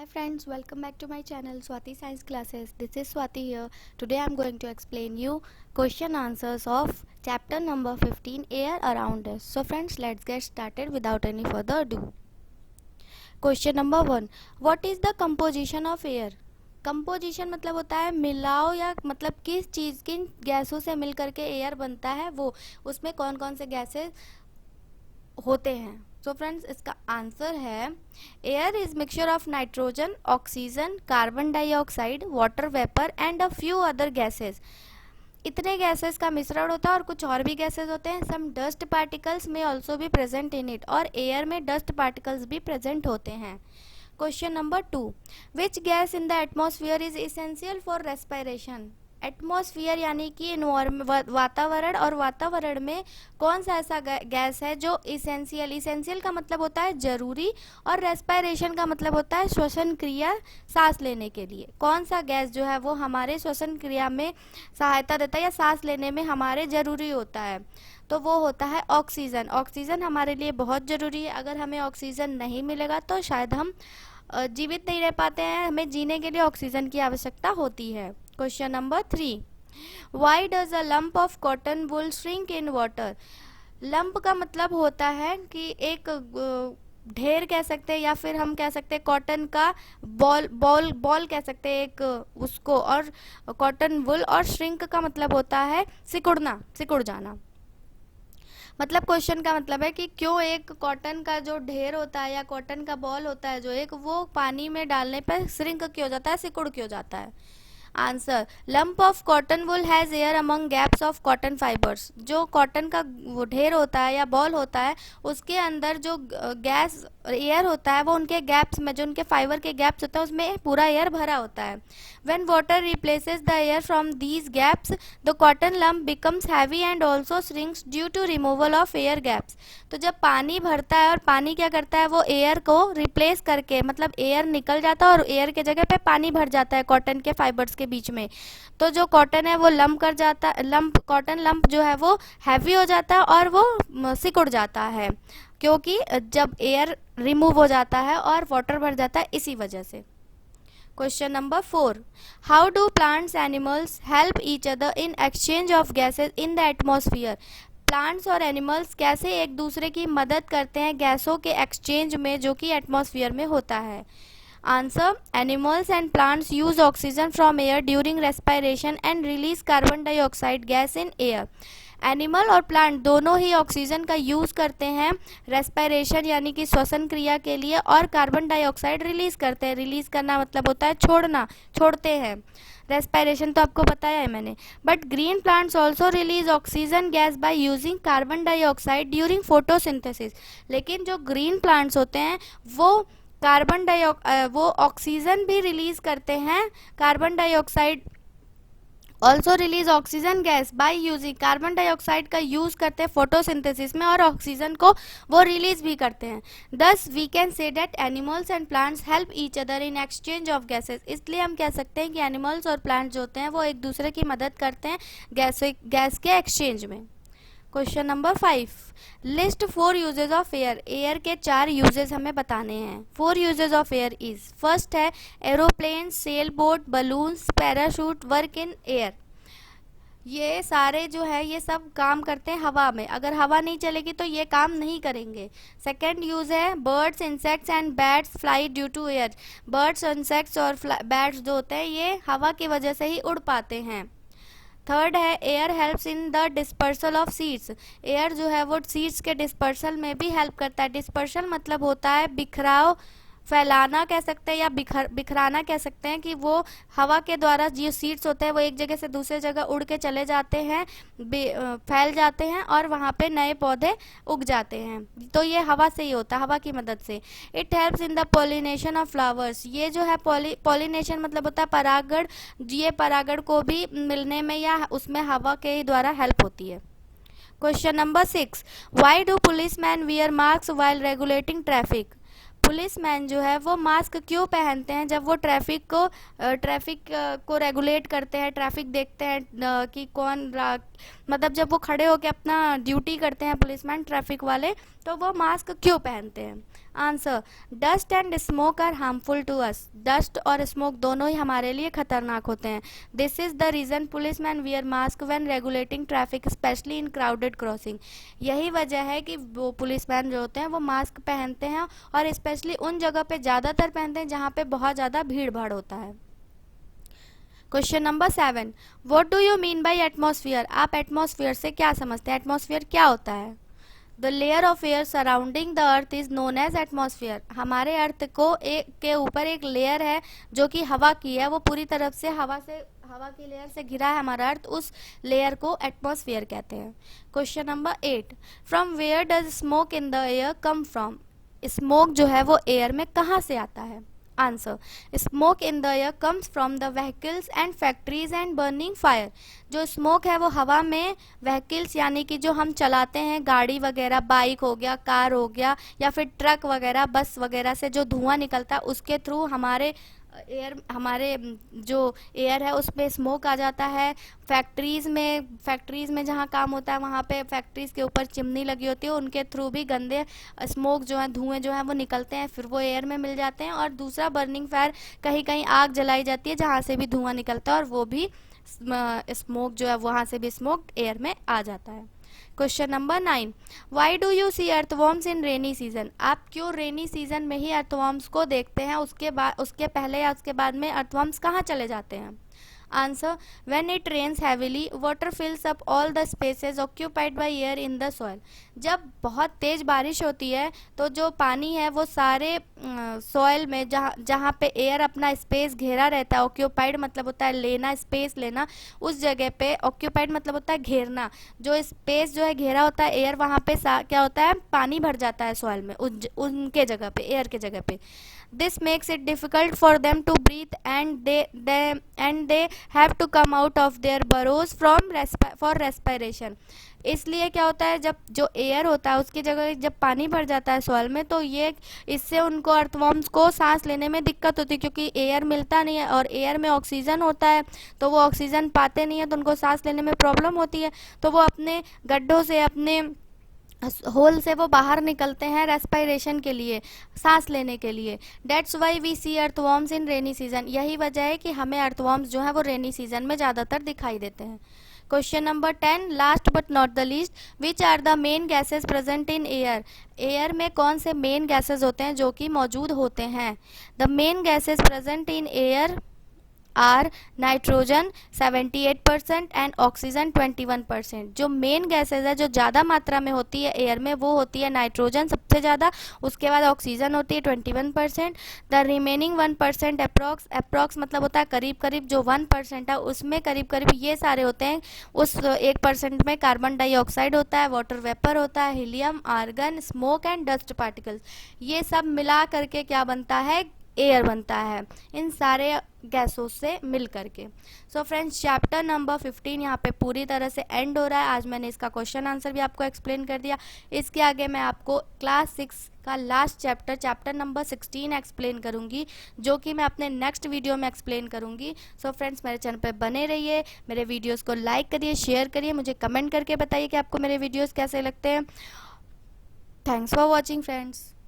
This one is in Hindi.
friends, welcome back to my channel Swati Science Classes. This is Swati here. Today I am going to explain you question answers of chapter number 15, Air Around Us. So friends, let's get started without any further ado. Question number 1. What is the composition of air? Composition मतलब होता है मिलाओ या मतलब किस चीज़ किन गैसों से मिलकर के एयर बनता है, वो उसमें कौन कौन से गैसेस होते हैं. सो फ्रेंड्स, इसका आंसर है air is mixture of nitrogen, oxygen, carbon dioxide, water vapour and a few other gases. इतने गैसेस का मिश्रण होता है और कुछ और भी गैसेस होते हैं. सम डस्ट पार्टिकल्स में ऑल्सो भी प्रेजेंट इन इट, और एयर में डस्ट पार्टिकल्स भी प्रेजेंट होते हैं. Question number 2. Which gas in the atmosphere is essential for respiration? Atmosphere यानी कि वातावरण, और वातावरण में कौन सा ऐसा गैस है जो इसेंशियल का मतलब होता है जरूरी, और रेस्पिरेशन का मतलब होता है श्वसन क्रिया, सांस लेने के लिए. कौन सा गैस जो है वो हमारे श्वसन क्रिया में सहायता देता है या सांस लेने में हमारे जरूरी होता है? तो वो होता है ऑक्सीजन. ऑक्सीजन हमारे लिए बहुत ज़रूरी है. अगर हमें ऑक्सीजन नहीं मिलेगा तो शायद हम जीवित नहीं रह पाते हैं. हमें जीने के लिए ऑक्सीजन की आवश्यकता होती है. Question number 3. Why does a lump of cotton wool shrink in water? Lump का मतलब होता है कि एक ढेर कह सकते हैं, या फिर हम कह सकते हैं कॉटन का बॉल कह सकते हैं एक उसको, और कॉटन वुल, और श्रिंक का मतलब होता है सिकुड़ना, सिकुड़ जाना. मतलब क्वेश्चन का मतलब है कि क्यों एक कॉटन का जो ढेर होता है या कॉटन का बॉल होता है जो एक, वो पानी में डालने पर श्रिंक क्यों हो जाता है, सिकुड़ क्यों जाता है? Answer, lump of cotton wool has air among gaps of cotton fibres. जो कॉटन का वो ढेर होता है या बॉल होता है, उसके अंदर जो गैस एयर होता है वो उनके गैप्स में, जो उनके फाइबर के गैप्स होते हैं उसमें पूरा एयर भरा होता है. When water replaces the air from these gaps, the cotton lump becomes heavy and also shrinks due to removal of air gaps. तो जब पानी भरता है और पानी क्या करता है, वो एयर को रिप्लेस करके, मतलब एयर निकल जाता है और एयर के जगह पे पानी भर जाता है कॉटन के फाइबर्स के बीच में. तो जो कॉटन है वो लंप कर जाता, कॉटन लंप जो है वो हैवी हो जाता है और वो सिकुड़ जाता है, क्योंकि जब एयर रिमूव हो जाता है और वाटर भर जाता है, इसी वजह से. Question number 4. How do plants animals help each other in exchange of gases in the atmosphere? Plants और एनिमल्स कैसे एक दूसरे की मदद करते हैं गैसों के एक्सचेंज में जो कि एटमॉस्फेयर में होता है? Answer, animals and plants use oxygen from air during respiration and release carbon dioxide gas in air. Animal और प्लांट दोनों ही ऑक्सीजन का यूज़ करते हैं रेस्पिरेशन यानी कि श्वसन क्रिया के लिए, और कार्बन डाइऑक्साइड रिलीज करते हैं. रिलीज करना मतलब होता है छोड़ना, छोड़ते हैं. रेस्पिरेशन तो आपको बताया है मैंने. But green plants also release oxygen gas by using carbon dioxide during photosynthesis. लेकिन जो ग्रीन प्लांट्स होते हैं वो वो ऑक्सीजन भी रिलीज करते हैं. Carbon dioxide also release oxygen gas by using, carbon dioxide का यूज करते हैं फोटोसिंथेसिस में और ऑक्सीजन को वो रिलीज भी करते हैं. Thus we can say that animals and plants help each other in exchange of gases. इसलिए हम कह सकते हैं कि एनिमल्स और प्लांट्स जो होते हैं वो एक दूसरे की मदद करते हैं गैस के एक्सचेंज में. Question number 5. List 4 uses of air. Air के 4 यूजेज हमें बताने हैं. 4 uses of air is, first है aeroplane, sail boat, balloons, parachute, work in air. ये सारे जो है ये सब काम करते हैं हवा में. अगर हवा नहीं चलेगी तो ये काम नहीं करेंगे. सेकेंड यूज है birds, insects and bats fly due to air. Birds, insects और बैट्स जो होते हैं ये हवा की वजह से ही उड़ पाते हैं. थर्ड है air helps in the dispersal of seeds. Air जो है वो सीड्स के डिस्पर्सल में भी हेल्प करता है. डिस्पर्सल मतलब होता है बिखराव, फैलाना कह सकते हैं, या बिखराना कह सकते हैं, कि वो हवा के द्वारा जो सीड्स होते हैं वो एक जगह से दूसरे जगह उड़ के चले जाते हैं, फैल जाते हैं और वहाँ पे नए पौधे उग जाते हैं. तो ये हवा से ही होता है, हवा की मदद से. It helps in the pollination of flowers. ये जो है पॉलिनेशन मतलब होता है परागण. ये परागण को भी मिलने में या उसमें हवा के द्वारा हेल्प होती है. Question number 6. Why do police man wear mask while regulating traffic? Police man जो है वो मास्क क्यों पहनते हैं जब वो ट्रैफिक को रेगुलेट करते हैं, ट्रैफिक देखते हैं कि मतलब जब वो खड़े होकर अपना ड्यूटी करते हैं पुलिसमैन ट्रैफिक वाले, तो वो मास्क क्यों पहनते हैं? Answer, dust and smoke are harmful to us. Dust और स्मोक दोनों ही हमारे लिए खतरनाक होते हैं। This is the reason policeman wear mask when regulating traffic specially in crowded crossing. यही वजह है कि वो पुलिसमैन जो होते हैं वो मास्क पहनते हैं, और स्पेशली उन जगह पे ज़्यादातर पहनते हैं जहाँ पे बहुत ज़्यादा भीड़ भाड़ होता है। Question number 7, what do you mean by atmosphere? आप एटमॉस्फेयर से क्या समझते हैं? एटमॉस्फेयर क्या होता है? The layer of air surrounding the earth is known as atmosphere. हमारे अर्थ को के ऊपर एक लेयर है जो कि हवा की है, वो पूरी तरफ से हवा की लेयर से घिरा है हमारा अर्थ, उस लेयर को एटमॉस्फेयर कहते हैं। Question number 8, from where does smoke in the air come from? Smoke जो है वो एयर में कहाँ से आता है? Answer, smoke in the air comes from the vehicles and factories and burning fire. जो स्मोक है वो हवा में व्हीकल्स यानी कि जो हम चलाते हैं, गाड़ी वगैरह, बाइक हो गया, कार हो गया, या फिर ट्रक वगैरह, बस वगैरह से जो धुआं निकलता है उसके थ्रू हमारे जो एयर है उसमें स्मोक आ जाता है। फैक्ट्रीज में जहाँ काम होता है वहाँ पे फैक्ट्रीज के ऊपर चिमनी लगी होती है, उनके थ्रू भी गंदे स्मोक जो है, धुएं जो है वो निकलते हैं, फिर वो एयर में मिल जाते हैं। और दूसरा बर्निंग फायर, कहीं कहीं आग जलाई जाती है जहाँ से भी धुआं निकलता है और वो भी स्मोक जो है वहाँ से भी स्मोक एयर में आ जाता है। Question number 9, why do you see earthworms in rainy season? आप क्यों रेनी सीजन में ही अर्थवॉर्म्स को देखते हैं? उसके पहले या उसके बाद में अर्थवॉर्म्स कहाँ चले जाते हैं? Answer, when it rains heavily water fills up all the spaces occupied by air in the soil. जब बहुत तेज बारिश होती है तो जो पानी है वो सारे सॉइल में, जहाँ पे एयर अपना स्पेस घेरा रहता है, ऑक्यूपाइड मतलब होता है लेना, स्पेस लेना, उस जगह पे ऑक्यूपाइड मतलब होता है घेरना। जो स्पेस जो है घेरा होता है एयर, वहाँ पे क्या होता है, पानी भर जाता है सॉइल में, उनके जगह पे, एयर के जगह पे। This makes it difficult for them to breathe and they have to come out of their burrows for respiration. इसलिए क्या होता है, जब जो एयर होता है उसकी जगह जब पानी भर जाता है सॉइल में, तो इससे उनको अर्थवॉर्म्स को सांस लेने में दिक्कत होती है, क्योंकि एयर मिलता नहीं है और एयर में ऑक्सीजन होता है, तो वो ऑक्सीजन पाते नहीं है, तो उनको सांस लेने में प्रॉब्लम होती है। तो वो अपने गड्ढों से, अपने होल से वो बाहर निकलते हैं रेस्पिरेशन के लिए, सांस लेने के लिए। That's why we see earthworms in rainy season. यही वजह है कि हमें अर्थवॉर्म्स जो है वो रेनी सीजन में ज़्यादातर दिखाई देते हैं। Question number 10, last but not the least, which are the main gases present in air? Air में कौन से मेन गैसेज होते हैं जो कि मौजूद होते हैं? The main gases present in air are nitrogen 78% and oxygen 21%। जो मेन गैसेज है, जो ज़्यादा मात्रा में होती है एयर में, वो होती है नाइट्रोजन सबसे ज़्यादा, उसके बाद ऑक्सीजन होती है 21%। द रिमेनिंग 1% अप्रॉक्स मतलब होता है करीब करीब, जो 1% है उसमें करीब करीब ये सारे होते हैं। उस 1% में कार्बन डाइऑक्साइड होता है, वाटर वेपर होता है, helium, argon, smoke and dust particles. ये सब मिला करके क्या बनता है? एयर बनता है, इन सारे गैसों से मिल करके। सो फ्रेंड्स, चैप्टर नंबर 15 यहाँ पे पूरी तरह से एंड हो रहा है। आज मैंने इसका क्वेश्चन आंसर भी आपको एक्सप्लेन कर दिया। इसके आगे मैं आपको क्लास 6 का लास्ट चैप्टर नंबर 16 एक्सप्लेन करूँगी, जो कि मैं अपने नेक्स्ट वीडियो में एक्सप्लेन करूँगी। सो फ्रेंड्स, मेरे चैनल पर बने रहिए, मेरे वीडियोज़ को लाइक करिए, शेयर करिए, मुझे कमेंट करके बताइए कि आपको मेरे वीडियोज़ कैसे लगते हैं। Thanks for watching friends.